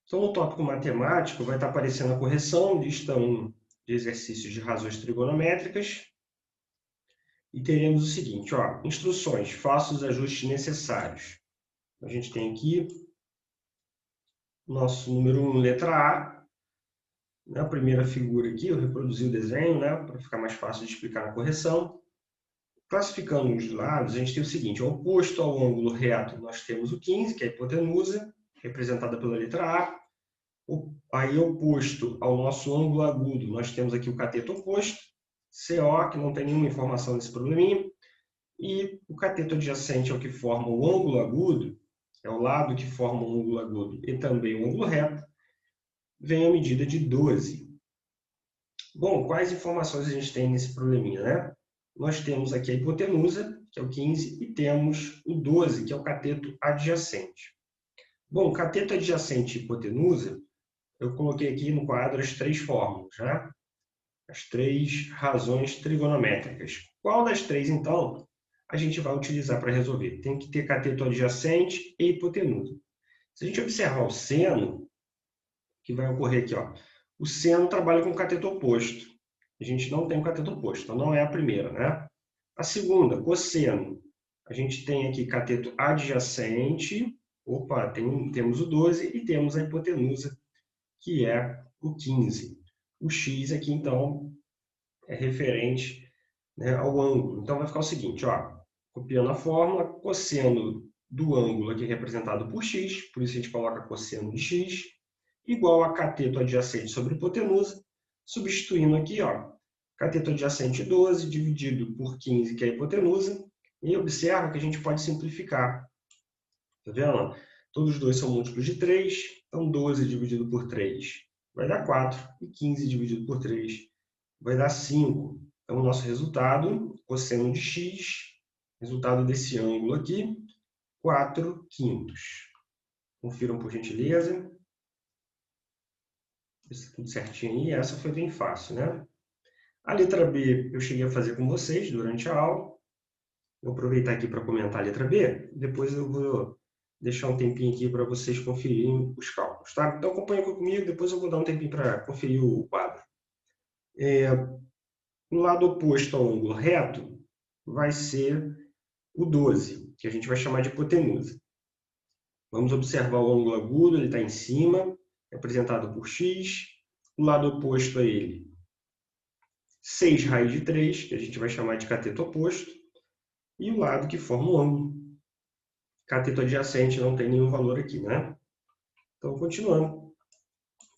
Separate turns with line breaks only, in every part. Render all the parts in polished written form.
Então, no tópico matemático, vai estar aparecendo a correção, lista 1 de exercícios de razões trigonométricas. E teremos o seguinte, ó, instruções, faça os ajustes necessários. A gente tem aqui o nosso número 1, letra A. A primeira figura aqui, eu reproduzi o desenho, né, para ficar mais fácil de explicar na correção. Classificando os lados, a gente tem o seguinte, oposto ao ângulo reto, nós temos o 15, que é a hipotenusa, representada pela letra A. Aí, oposto ao nosso ângulo agudo, nós temos aqui o cateto oposto, CO, que não tem nenhuma informação nesse probleminha, e o cateto adjacente ao que forma o ângulo agudo, é o lado que forma o ângulo agudo e também o ângulo reto, vem a medida de 12. Bom, quais informações a gente tem nesse probleminha, né? Nós temos aqui a hipotenusa, que é o 15, e temos o 12, que é o cateto adjacente. Bom, cateto adjacente e hipotenusa, eu coloquei aqui no quadro as três fórmulas, né? As três razões trigonométricas. Qual das três, então, a gente vai utilizar para resolver? Tem que ter cateto adjacente e hipotenusa. Se a gente observar o seno, que vai ocorrer aqui, ó, o seno trabalha com cateto oposto. A gente não tem o cateto oposto, então não é a primeira, né? A segunda, cosseno. A gente tem aqui cateto adjacente, opa, temos o 12 e temos a hipotenusa, que é o 15. O x aqui, então, é referente, né, ao ângulo. Então, vai ficar o seguinte, ó, copiando a fórmula, cosseno do ângulo aqui representado por x, por isso a gente coloca cosseno de x, igual a cateto adjacente sobre hipotenusa, substituindo aqui, ó, cateto adjacente 12 dividido por 15, que é a hipotenusa, e observa que a gente pode simplificar. Tá vendo? Todos os dois são múltiplos de 3, então 12 dividido por 3 vai dar 4, e 15 dividido por 3 vai dar 5. Então, o nosso resultado, cosseno de x, resultado desse ângulo aqui, 4/5. Confiram por gentileza. Isso tudo certinho aí. Essa foi bem fácil, né? A letra B eu cheguei a fazer com vocês durante a aula. Vou aproveitar aqui para comentar a letra B. Depois eu vou deixar um tempinho aqui para vocês conferirem os cálculos, tá? Então acompanha comigo, depois eu vou dar um tempinho para conferir o quadro. No lado oposto ao ângulo reto vai ser o 12, que a gente vai chamar de hipotenusa. Vamos observar o ângulo agudo, ele está em cima, representado por x. O lado oposto a ele, 6 raiz de 3, que a gente vai chamar de cateto oposto. E o lado que forma o ângulo. Cateto adjacente não tem nenhum valor aqui, né? Então, continuando.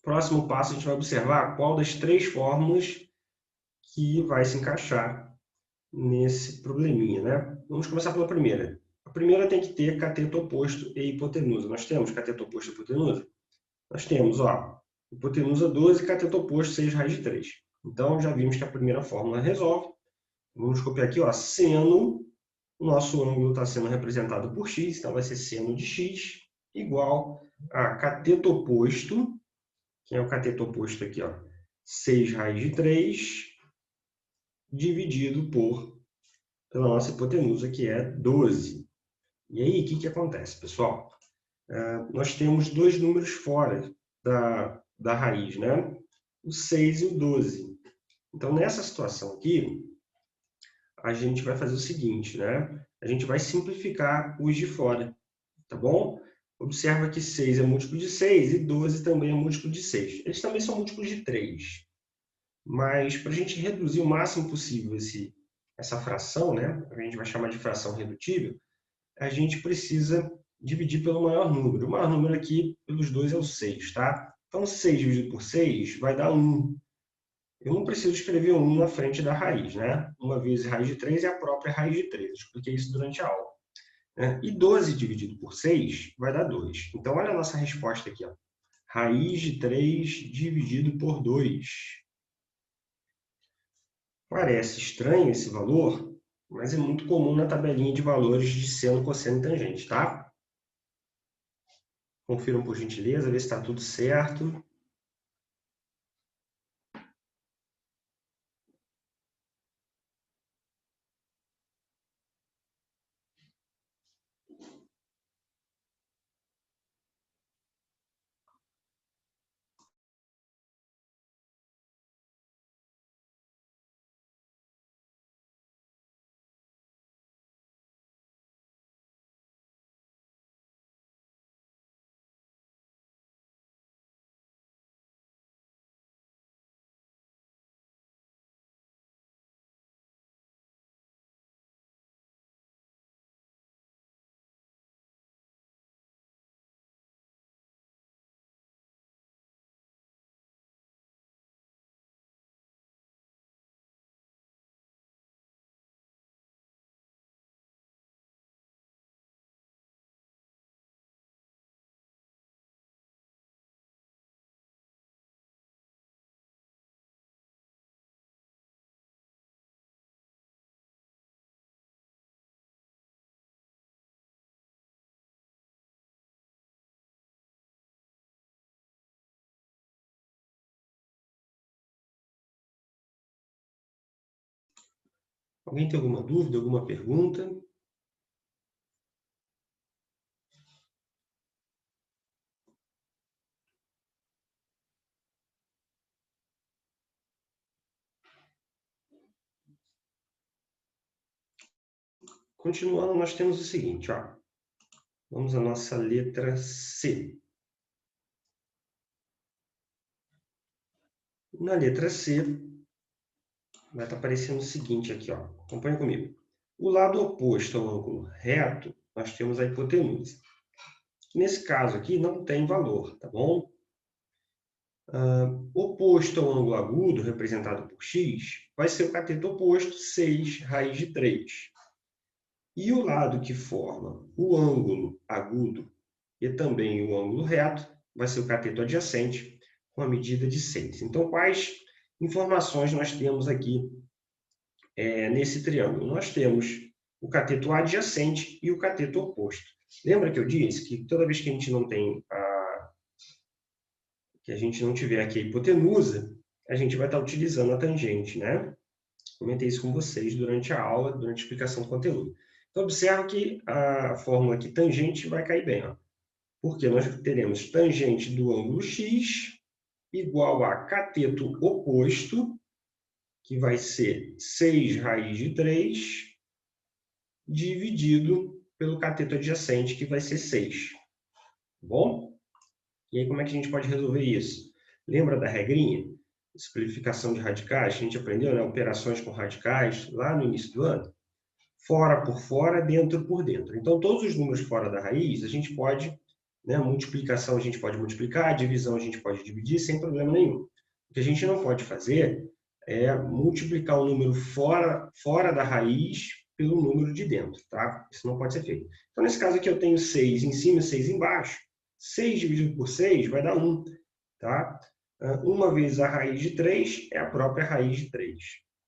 Próximo passo, a gente vai observar qual das três fórmulas que vai se encaixar nesse probleminha, né? Vamos começar pela primeira. A primeira tem que ter cateto oposto e hipotenusa. Nós temos cateto oposto e hipotenusa? Nós temos, ó, hipotenusa 12 e cateto oposto 6 raiz de 3. Então, já vimos que a primeira fórmula resolve. Vamos copiar aqui, ó, seno. O nosso ângulo está sendo representado por x, então vai ser seno de x igual a cateto oposto, que é o cateto oposto aqui, ó, 6 raiz de 3, dividido pela nossa hipotenusa, que é 12. E aí, o que acontece, pessoal? Nós temos dois números fora da raiz, né? O 6 e o 12. Então, nessa situação aqui, a gente vai fazer o seguinte, né? A gente vai simplificar os de fora, tá bom? Observa que 6 é múltiplo de 6 e 12 também é múltiplo de 6. Eles também são múltiplos de 3. Mas, para a gente reduzir o máximo possível essa fração, né? A gente vai chamar de fração redutível, a gente precisa dividir pelo maior número. O maior número aqui, pelos dois, é o 6, tá? Então, 6 dividido por 6 vai dar 1. Eu não preciso escrever 1 na frente da raiz, né? 1 vezes raiz de 3 é a própria raiz de 3. Eu expliquei isso durante a aula. E 12 dividido por 6 vai dar 2. Então, olha a nossa resposta aqui. Ó. Raiz de 3 dividido por 2. Parece estranho esse valor, mas é muito comum na tabelinha de valores de seno, cosseno e tangente, tá? Confiram por gentileza, ver se está tudo certo. Alguém tem alguma dúvida, alguma pergunta? Continuando, nós temos o seguinte, ó. Vamos à nossa letra C. Na letra C, vai estar aparecendo o seguinte aqui, ó. Acompanha comigo. O lado oposto ao ângulo reto, nós temos a hipotenusa. Nesse caso aqui, não tem valor, tá bom? Oposto ao ângulo agudo, representado por x, vai ser o cateto oposto, 6 raiz de 3. E o lado que forma o ângulo agudo e também o ângulo reto vai ser o cateto adjacente, com a medida de 6. Então, quais informações nós temos aqui nesse triângulo? Nós temos o cateto adjacente e o cateto oposto. Lembra que eu disse que toda vez que a gente não tem que a gente não tiver aqui a hipotenusa, a gente vai estar utilizando a tangente, né? Comentei isso com vocês durante a aula, durante a explicação do conteúdo. Então, observa que a fórmula aqui, tangente, vai cair bem, ó. Porque nós teremos tangente do ângulo x igual a cateto oposto, que vai ser 6 raiz de 3, dividido pelo cateto adjacente, que vai ser 6. Tá bom? E aí, como é que a gente pode resolver isso? Lembra da regrinha? Simplificação de radicais, que a gente aprendeu, né? Operações com radicais, lá no início do ano. Fora por fora, dentro por dentro. Então, todos os números fora da raiz, a gente pode, né? Multiplicação a gente pode multiplicar, divisão a gente pode dividir sem problema nenhum. O que a gente não pode fazer é multiplicar o número fora da raiz pelo número de dentro, tá? Isso não pode ser feito. Então, nesse caso aqui, eu tenho 6 em cima e 6 embaixo. 6 dividido por 6 vai dar 1, tá? Uma vezes a raiz de 3 é a própria raiz de 3.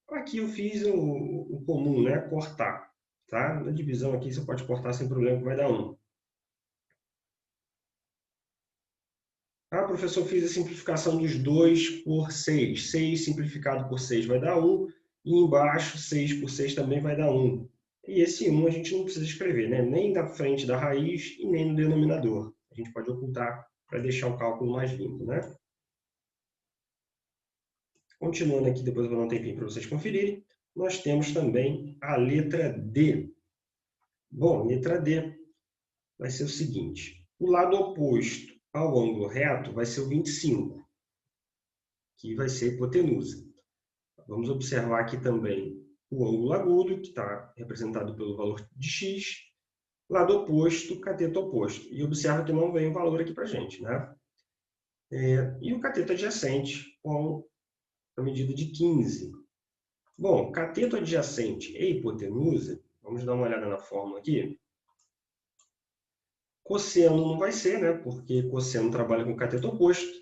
Aqui eu fiz o comum, né? Cortar, tá? Na divisão aqui você pode cortar sem problema, que vai dar 1. Ah, professor, fiz a simplificação dos 2 por 6. 6 simplificado por 6 vai dar 1. E embaixo, 6 por 6 também vai dar 1. E esse 1 a gente não precisa escrever, né? Nem da frente da raiz e nem no denominador. A gente pode ocultar para deixar o cálculo mais limpo, né? Continuando aqui, depois eu vou dar um tempinho para vocês conferirem, nós temos também a letra D. Bom, letra D vai ser o seguinte. O lado oposto ao ângulo reto vai ser o 25, que vai ser a hipotenusa. Vamos observar aqui também o ângulo agudo, que está representado pelo valor de x. Lado oposto, cateto oposto. E observa que não vem o valor aqui para a gente, né? E o cateto adjacente com a medida de 15. Bom, cateto adjacente e hipotenusa, vamos dar uma olhada na fórmula aqui. Cosseno não vai ser, né? Porque cosseno trabalha com cateto oposto.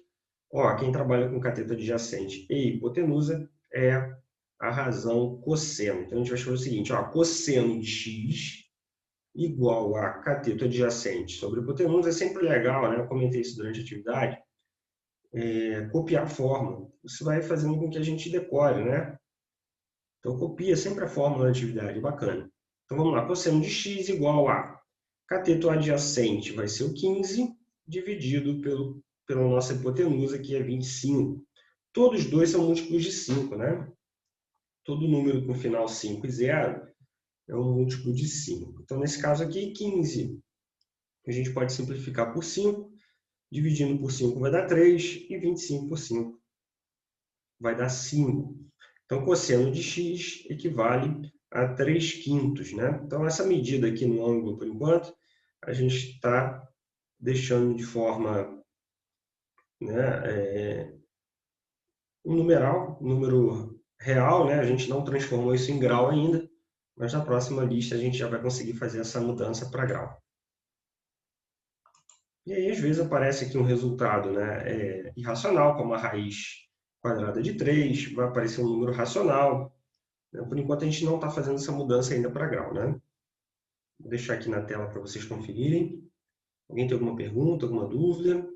Ó, quem trabalha com cateto adjacente e hipotenusa é a razão cosseno. Então, a gente vai escrever o seguinte, ó, cosseno de x igual a cateto adjacente sobre hipotenusa. É sempre legal, né? Eu comentei isso durante a atividade. Copiar a fórmula. Isso vai fazendo com que a gente decore, né? Então, copia sempre a fórmula da atividade, bacana. Então, vamos lá, cosseno de x igual a cateto adjacente vai ser o 15, dividido pela nossa hipotenusa, que é 25. Todos dois são múltiplos de 5, né? Todo número com final 5 e 0 é um múltiplo de 5. Então, nesse caso aqui, 15, a gente pode simplificar por 5, dividindo por 5 vai dar 3, e 25 por 5 vai dar 5. Então, cosseno de x equivale a 3 quintos, né? Então, essa medida aqui no ângulo, por enquanto, a gente está deixando de forma, né, um numeral, um número real, né? A gente não transformou isso em grau ainda, mas na próxima lista a gente já vai conseguir fazer essa mudança para grau. E aí, às vezes, aparece aqui um resultado, né, irracional, como a raiz quadrada de 3, vai aparecer um número racional. Por enquanto, a gente não está fazendo essa mudança ainda para grau, né? Vou deixar aqui na tela para vocês conferirem. Alguém tem alguma pergunta, alguma dúvida?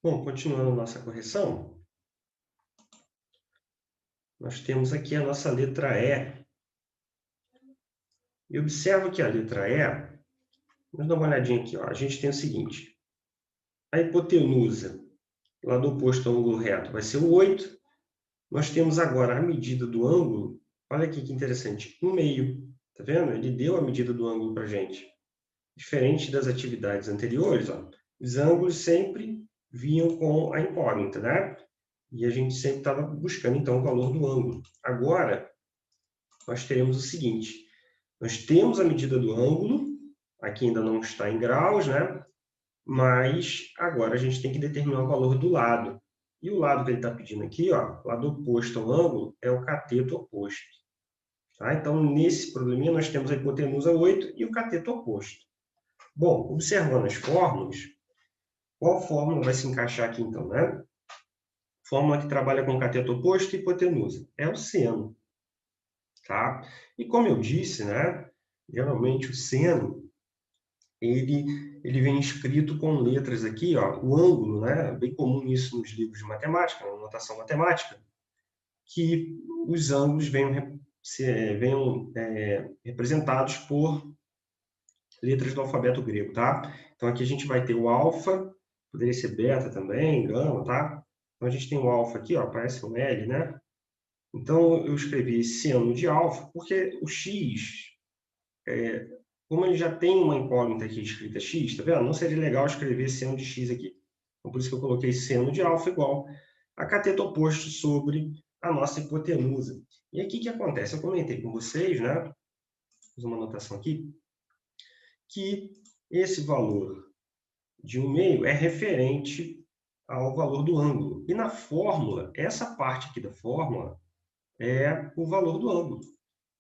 Bom, continuando a nossa correção, nós temos aqui a nossa letra E. E observa que a letra E, vamos dar uma olhadinha aqui, ó. A gente tem o seguinte, a hipotenusa, lado oposto ao ângulo reto, vai ser o 8. Nós temos agora a medida do ângulo, olha aqui que interessante, 1/2. Tá vendo? Ele deu a medida do ângulo para a gente. Diferente das atividades anteriores, ó, os ângulos sempre vinham com a incógnita, né? E a gente sempre estava buscando, então, o valor do ângulo. Agora, nós teremos o seguinte, nós temos a medida do ângulo, aqui ainda não está em graus, né? Mas agora a gente tem que determinar o valor do lado. E o lado que ele está pedindo aqui, ó, lado oposto ao ângulo, é o cateto oposto. Tá? Então, nesse probleminha, nós temos a hipotenusa 8 e o cateto oposto. Bom, observando as fórmulas, qual fórmula vai se encaixar aqui, então, né? Fórmula que trabalha com cateto oposto e hipotenusa. É o seno. Tá? E como eu disse, né? Geralmente o seno, ele vem escrito com letras aqui, ó, o ângulo, né? É bem comum isso nos livros de matemática, na notação matemática, que os ângulos venham representados por letras do alfabeto grego, tá? Então aqui a gente vai ter o alfa, poderia ser beta também, gama, tá? Então a gente tem o alfa aqui, ó, parece um L, né? Então eu escrevi seno de alfa, porque o x, como ele já tem uma incógnita aqui escrita x, tá vendo? Não seria legal escrever seno de x aqui. Então por isso que eu coloquei seno de alfa igual a cateto oposto sobre a nossa hipotenusa. E aqui o que acontece? Eu comentei com vocês, né? Fiz uma anotação aqui, que esse valor de 1/2 é referente ao valor do ângulo. E na fórmula, essa parte aqui da fórmula é o valor do ângulo.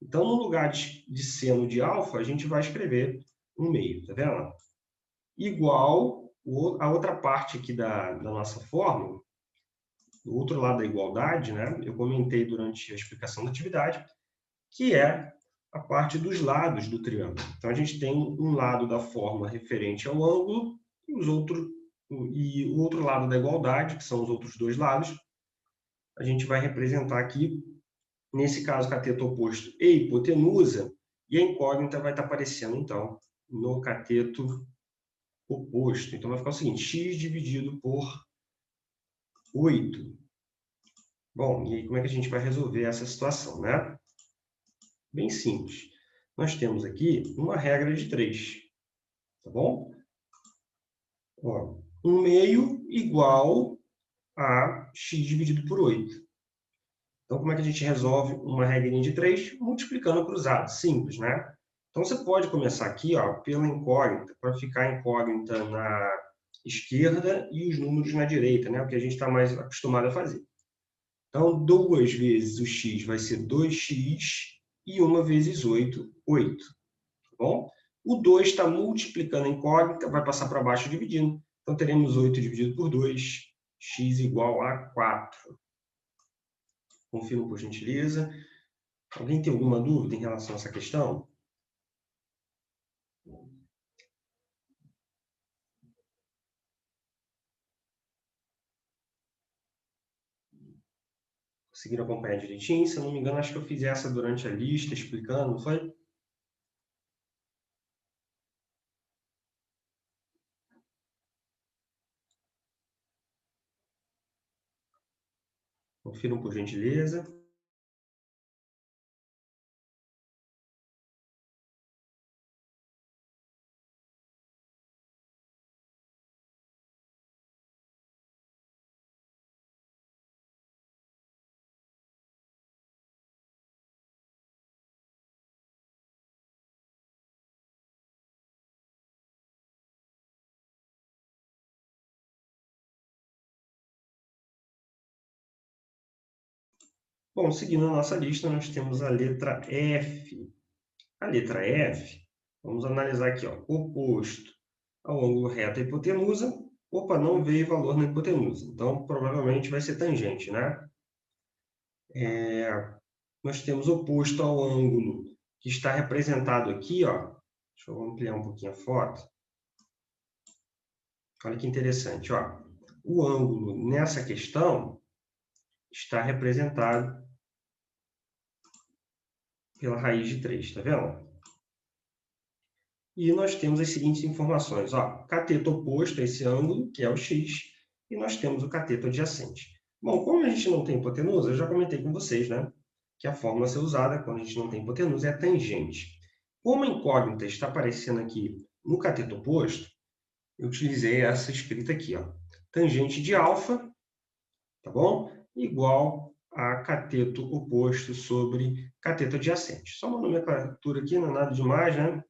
Então, no lugar de seno de alfa, a gente vai escrever 1/2, tá vendo? Igual a outra parte aqui da nossa fórmula, do outro lado da igualdade, né? Eu comentei durante a explicação da atividade, que é a parte dos lados do triângulo. Então, a gente tem um lado da fórmula referente ao ângulo e o outro lado da igualdade, que são os outros dois lados, a gente vai representar aqui, nesse caso, cateto oposto e hipotenusa, e a incógnita vai estar aparecendo, então, no cateto oposto. Então, vai ficar o seguinte, x dividido por 8. Bom, e aí como é que a gente vai resolver essa situação, né? Bem simples. Nós temos aqui uma regra de 3, tá bom? Ó, 1/2 igual a x dividido por 8. Então, como é que a gente resolve uma regrinha de 3? Multiplicando cruzado, simples, né? Então, você pode começar aqui, ó, pela incógnita, para ficar a incógnita na esquerda e os números na direita, né? O que a gente está mais acostumado a fazer. Então, 2 vezes o x vai ser 2x e 1 vezes 8, 8. Tá bom? O 2 está multiplicando a incógnita, vai passar para baixo dividindo. Então, teremos 8 dividido por 2, x igual a 4. Confiram, por gentileza. Alguém tem alguma dúvida em relação a essa questão? Conseguiram acompanhar direitinho? Se eu não me engano, acho que eu fiz essa durante a lista, explicando, não foi? Confiram, por gentileza. Bom, seguindo a nossa lista, nós temos a letra F. A letra F, vamos analisar aqui, ó, oposto ao ângulo reto e hipotenusa. Opa, não veio valor na hipotenusa, então provavelmente vai ser tangente, né? Nós temos oposto ao ângulo que está representado aqui, ó. Deixa eu ampliar um pouquinho a foto. Olha que interessante, ó. o ângulo nessa questão está representado pela raiz de 3, está vendo? E nós temos as seguintes informações. Ó, cateto oposto a esse ângulo, que é o x, e nós temos o cateto adjacente. Bom, como a gente não tem hipotenusa, eu já comentei com vocês, né, que a fórmula a ser usada quando a gente não tem hipotenusa é a tangente. Como a incógnita está aparecendo aqui no cateto oposto, eu utilizei essa escrita aqui, ó, tangente de alfa, tá bom? Igual a cateto oposto sobre cateto adjacente. Só uma nomenclatura aqui, não é nada demais, né?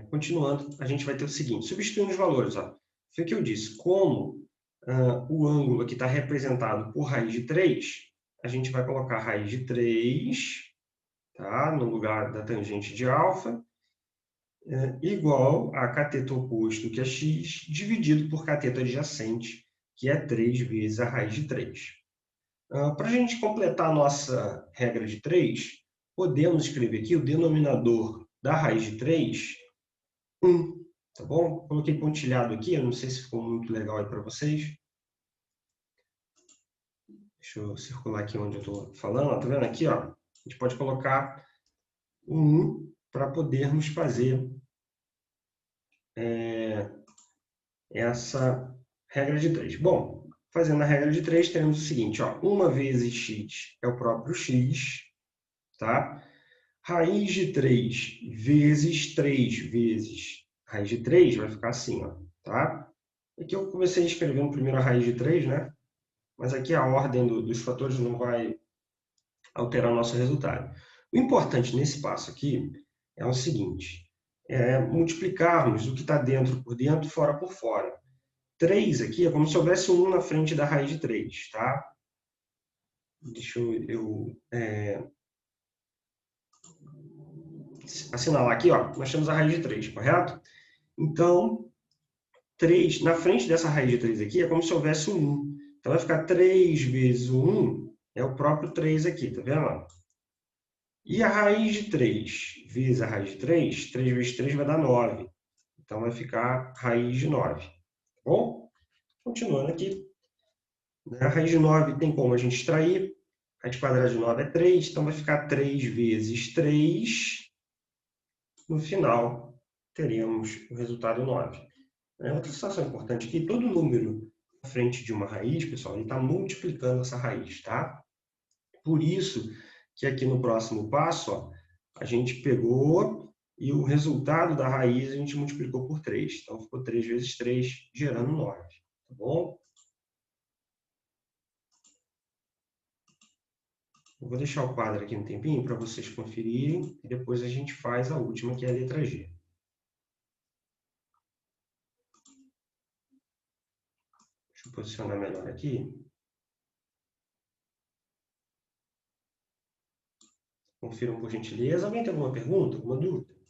Continuando, a gente vai ter o seguinte, substituindo os valores. Ó. Foi o que eu disse, como o ângulo aqui está representado por raiz de 3, a gente vai colocar raiz de 3, tá? No lugar da tangente de alfa, igual a cateto oposto, que é x, dividido por cateto adjacente, que é 3 vezes a raiz de 3. Para a gente completar a nossa regra de 3, podemos escrever aqui o denominador da raiz de 3, 1, tá bom? Coloquei pontilhado aqui, eu não sei se ficou muito legal aí para vocês. Deixa eu circular aqui onde eu estou falando, tá vendo aqui, ó? A gente pode colocar o 1 para podermos fazer essa regra de 3. Bom, fazendo a regra de 3, teremos o seguinte, ó, 1 vezes x é o próprio x, tá? Raiz de 3 vezes 3 vezes raiz de 3 vai ficar assim, ó, tá? Aqui eu comecei escrevendo primeiro a raiz de 3, né? Mas aqui a ordem dos fatores não vai alterar o nosso resultado. O importante nesse passo aqui é o seguinte, multiplicarmos o que está dentro por dentro, fora por fora. 3 aqui é como se houvesse um 1 na frente da raiz de 3, tá? Deixa eu assinalar aqui, ó, nós temos a raiz de 3, correto? Então, 3, na frente dessa raiz de 3 aqui, é como se houvesse um 1. Então, vai ficar 3 vezes o 1, é o próprio 3 aqui, tá vendo? E a raiz de 3 vezes a raiz de 3, 3 vezes 3 vai dar 9. Então, vai ficar raiz de 9. Tá bom? Continuando aqui. A raiz de 9 tem como a gente extrair. A raiz quadrada de 9 é 3, então vai ficar 3 vezes 3. No final, teremos o resultado 9. Outra situação importante aqui, todo número à frente de uma raiz, pessoal, ele está multiplicando essa raiz, tá? Por isso que aqui no próximo passo, ó, a gente pegou e o resultado da raiz a gente multiplicou por 3. Então, ficou 3 vezes 3, gerando 9. Tá bom? Eu vou deixar o quadro aqui um tempinho para vocês conferirem e depois a gente faz a última, que é a letra G. Deixa eu posicionar melhor aqui. Confiram por gentileza. Alguém tem alguma pergunta, alguma dúvida?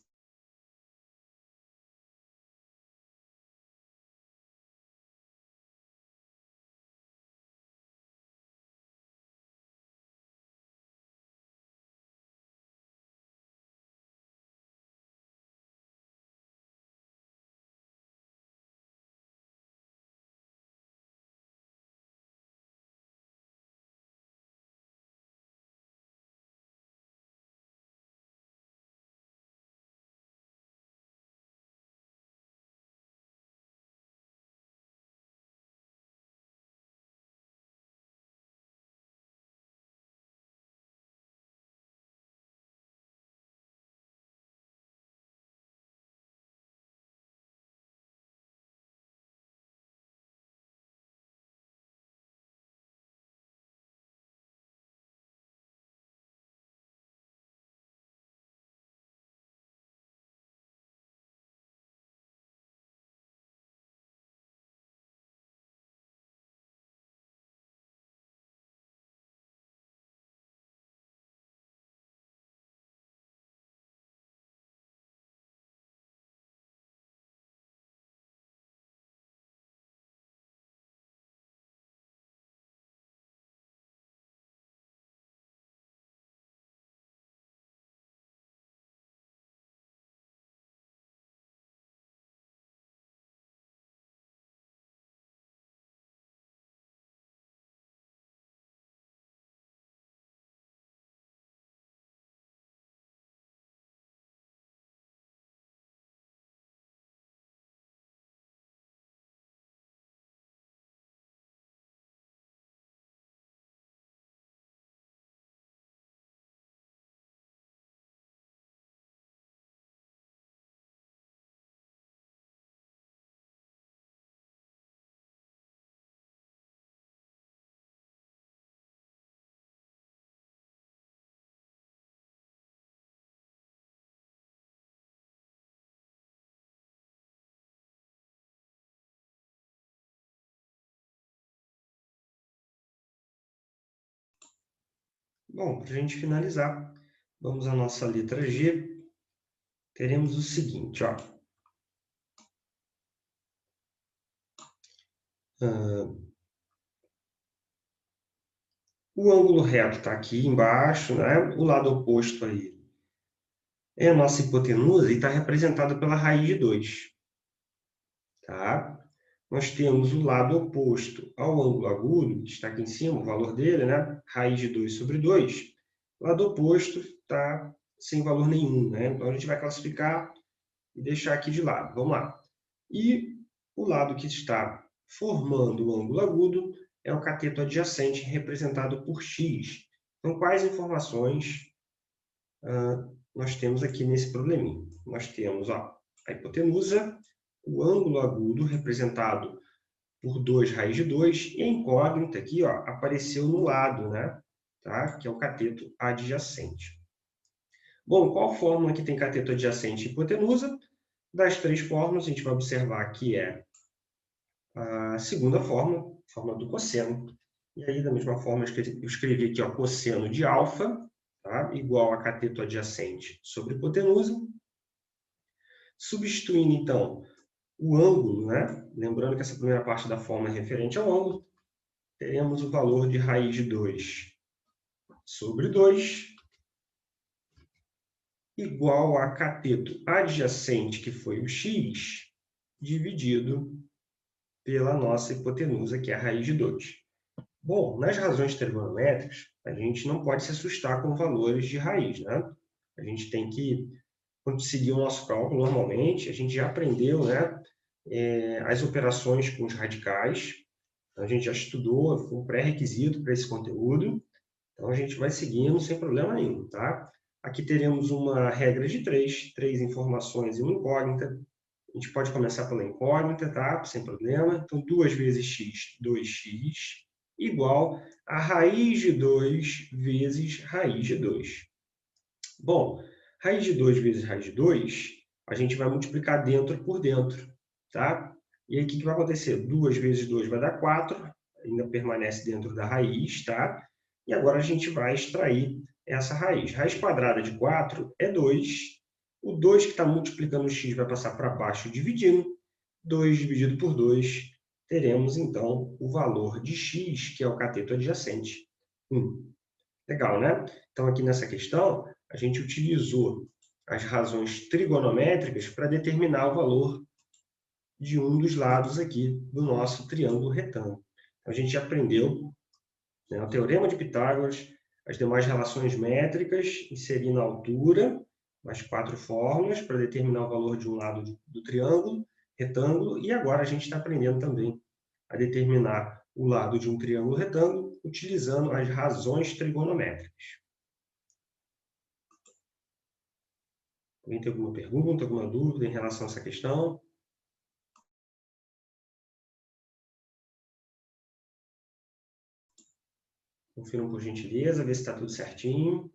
Bom, para a gente finalizar, vamos à nossa letra G. Teremos o seguinte, ó. O ângulo reto está aqui embaixo, né? O lado oposto aí é a nossa hipotenusa e está representado pela raiz de 2. Tá? Nós temos o lado oposto ao ângulo agudo, que está aqui em cima, o valor dele, né? Raiz de 2 sobre 2. O lado oposto está sem valor nenhum, né? Então, a gente vai classificar e deixar aqui de lado. Vamos lá. E o lado que está formando o ângulo agudo é o cateto adjacente, representado por x. Então, quais informações nós temos aqui nesse probleminha? Nós temos ó, a hipotenusa, o ângulo agudo, representado por 2 raiz de 2, e a incógnita aqui ó, apareceu no lado, né? Tá? Que é o cateto adjacente. Bom, qual fórmula que tem cateto adjacente e hipotenusa? Das 3 fórmulas, a gente vai observar que é a segunda fórmula, fórmula do cosseno. E aí, da mesma forma, eu escrevi aqui ó, cosseno de alfa, tá? Igual a cateto adjacente sobre hipotenusa. Substituindo, então, o ângulo, né? Lembrando que essa primeira parte da fórmula é referente ao ângulo, teremos o valor de raiz de 2 sobre 2, igual a cateto adjacente, que foi o x, dividido pela nossa hipotenusa, que é a raiz de 2. Bom, nas razões trigonométricas, a gente não pode se assustar com valores de raiz, né? A gente tem que seguir o nosso cálculo normalmente, a gente já aprendeu, né, as operações com os radicais, a gente já estudou, foi um pré-requisito para esse conteúdo, então a gente vai seguindo sem problema nenhum, tá? Aqui teremos uma regra de 3 informações e uma incógnita. A gente pode começar pela incógnita, tá? Sem problema. Então, 2 vezes x, 2x, igual a raiz de 2 vezes raiz de 2. Bom, raiz de 2 vezes raiz de 2, a gente vai multiplicar dentro por dentro, tá? E aí, o que vai acontecer? 2 vezes 2 vai dar 4, ainda permanece dentro da raiz, tá? E agora a gente vai extrair essa raiz. Raiz quadrada de 4 é 2. O 2 que está multiplicando o x vai passar para baixo dividindo. 2 dividido por 2, teremos, então, o valor de x, que é o cateto adjacente, 1. Legal, né? Então, aqui nessa questão, a gente utilizou as razões trigonométricas para determinar o valor de um dos lados aqui do nosso triângulo retângulo. A gente aprendeu, né, o teorema de Pitágoras, as demais relações métricas, inserindo a altura, as 4 fórmulas para determinar o valor de um lado do triângulo, retângulo, e agora a gente está aprendendo também a determinar o lado de um triângulo retângulo utilizando as razões trigonométricas. Alguém tem alguma pergunta, alguma dúvida em relação a essa questão? Confiram por gentileza, ver se está tudo certinho.